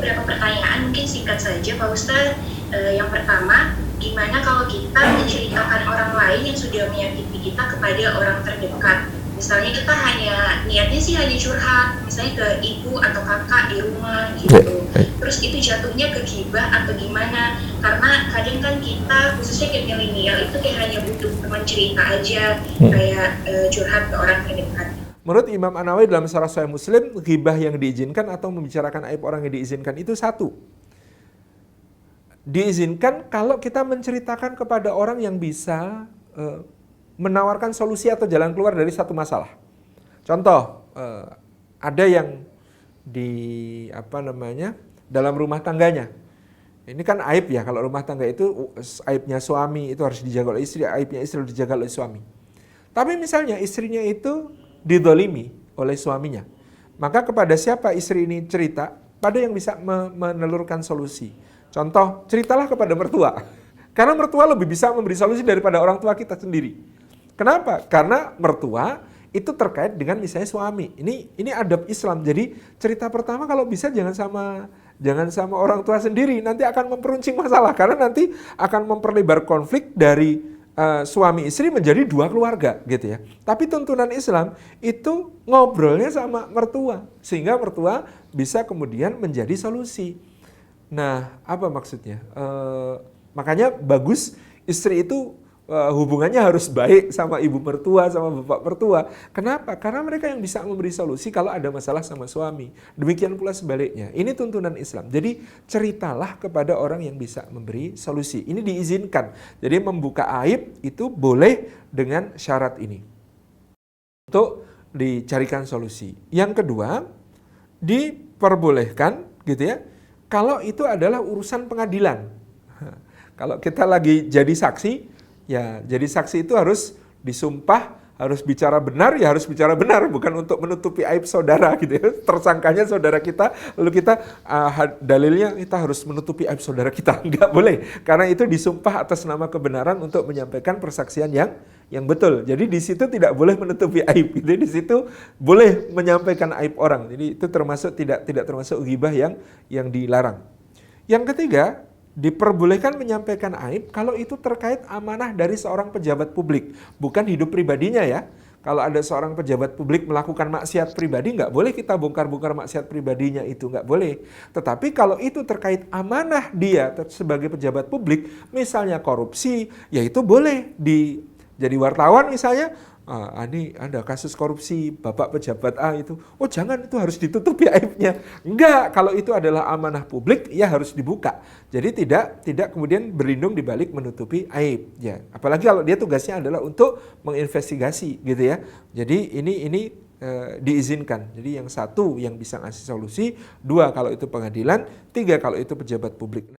beberapa pertanyaan, mungkin singkat saja Pak Ustadz. Yang pertama, gimana kalau kita menceritakan orang lain yang sudah menyakiti kita kepada orang terdekat? Misalnya kita niatnya sih hanya curhat, misalnya ke ibu atau kakak di rumah gitu. Terus itu jatuhnya ke ghibah atau gimana? Karena kadang kan kita, khususnya kayak milenial, itu kayak hanya butuh teman cerita aja, kayak curhat ke orang terdekat. Menurut Imam An-Nawawi dalam Syarah Sahih Muslim, ghibah yang diizinkan atau membicarakan aib orang yang diizinkan itu satu. Diizinkan kalau kita menceritakan kepada orang yang bisa menawarkan solusi atau jalan keluar dari satu masalah. Contoh, ada yang dalam rumah tangganya. Ini kan aib ya, kalau rumah tangga itu aibnya suami itu harus dijaga oleh istri, aibnya istri harus dijaga oleh suami. Tapi misalnya istrinya itu didolimi oleh suaminya, maka kepada siapa istri ini cerita? Pada yang bisa menelurkan solusi. Contoh, ceritalah kepada mertua. Karena mertua lebih bisa memberi solusi daripada orang tua kita sendiri. Kenapa? Karena mertua itu terkait dengan misalnya suami. Ini adab Islam. Jadi cerita pertama kalau bisa jangan sama orang tua sendiri. Nanti akan memperuncing masalah. Karena nanti akan memperlebar konflik dari suami istri menjadi dua keluarga gitu ya. Tapi tuntunan Islam itu ngobrolnya sama mertua. Sehingga mertua bisa kemudian menjadi solusi. Nah, apa maksudnya? Makanya bagus istri itu hubungannya harus baik sama ibu mertua, sama bapak mertua. Kenapa? Karena mereka yang bisa memberi solusi kalau ada masalah sama suami. Demikian pula sebaliknya. Ini tuntunan Islam. Jadi ceritalah kepada orang yang bisa memberi solusi. Ini diizinkan. Jadi membuka aib itu boleh dengan syarat ini. Untuk dicarikan solusi. Yang kedua, diperbolehkan gitu ya, kalau itu adalah urusan pengadilan. Kalau kita lagi jadi saksi, ya jadi saksi itu harus disumpah, harus bicara benar, ya harus bicara benar, bukan untuk menutupi aib saudara gitu ya. Tersangkanya saudara kita, lalu kita dalilnya kita harus menutupi aib saudara kita. Enggak boleh, karena itu disumpah atas nama kebenaran untuk menyampaikan persaksian yang betul. Jadi di situ tidak boleh menutupi aib, gitu. Di situ boleh menyampaikan aib orang. Jadi itu termasuk tidak termasuk ghibah yang dilarang. Yang ketiga, diperbolehkan menyampaikan aib kalau itu terkait amanah dari seorang pejabat publik, bukan hidup pribadinya ya. Kalau ada seorang pejabat publik melakukan maksiat pribadi, nggak boleh kita bongkar-bongkar maksiat pribadinya itu, nggak boleh. Tetapi kalau itu terkait amanah dia sebagai pejabat publik, misalnya korupsi, ya itu boleh jadi wartawan misalnya. Ini ada kasus korupsi Bapak pejabat A itu, oh jangan, itu harus ditutupi aibnya. Enggak, kalau itu adalah amanah publik ya harus dibuka. Jadi tidak kemudian berlindung di balik menutupi aib ya. Apalagi kalau dia tugasnya adalah untuk menginvestigasi gitu ya. Jadi ini diizinkan. Jadi yang satu yang bisa ngasih solusi, dua kalau itu pengadilan, tiga kalau itu pejabat publik.